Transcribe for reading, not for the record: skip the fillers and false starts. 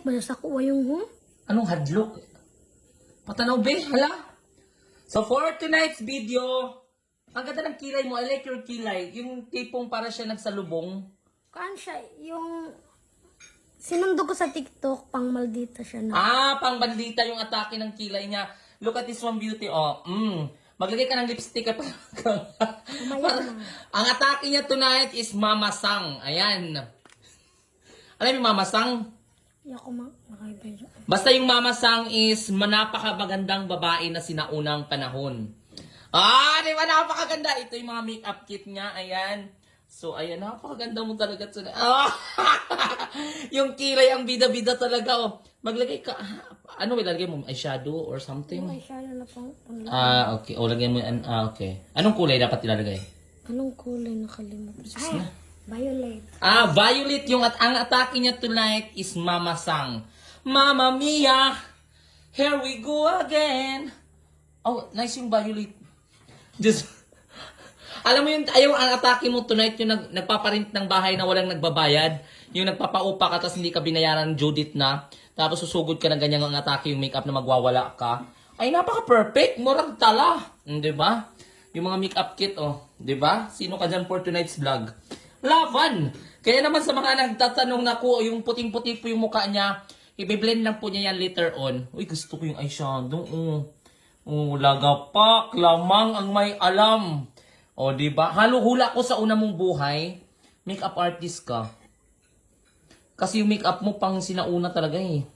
ba sa kuha yung Anong hadlok? Patanaw, be. Hala. So, for tonight's video, ang ganda ng kilay mo. I like your kilay. Yung tipong para siya nagsalubong. Kaan siya, yung sinundo ko sa TikTok, pang maldita siya na. Pang bandita yung atake ng kilay niya. Look at this one beauty. Maglagay ka ng lipstick at ang atake niya tonight is Mama Sang. Ayan. Alam mo Mama Sang? Hindi ako makaiba. Basta yung Mama Sang is napakabagandang babae na sinaunang panahon. Di ba napakaganda? Ito yung mga makeup kit niya. Ayan. So, ayan. Napakaganda mo talaga. Yung kilay ang bida-bida talaga. Oh. Maglagay ka. Ano ilagay mo? Eyeshadow or something? Yung eyeshadow na pang Okay. O, lagyan mo. Okay. Anong kulay dapat ilalagay? Anong kulay nakalimutan? Violet. Violet yung ang atake niya tonight is Mama Sang. Mamma Mia, here we go again. Oh, nice yung Violet. Just, alam mo yung ang atake mo tonight yung nagpaparent ng bahay na walang nagbabayad. Yung nagpapaupa ka tapos hindi ka binayaran ng Judith na. Tapos susugod ka ng ganyan ang atake yung makeup na magwawala ka. Ay, napaka-perfect. Murag tala. Diba? Yung mga makeup kit, Diba? Sino ka dyan for tonight's vlog? Lavan! Kaya naman sa mga nagtatanong na ko, yung puting-puti po yung mukha niya, i-blend lang po niya yan later on. Uy, gusto ko yung eyeshadow. Lagapak, lamang ang may alam. Diba? Halo-hula ko sa una mong buhay, makeup artist ka. Kasi yung makeup mo pang sinauna talaga eh.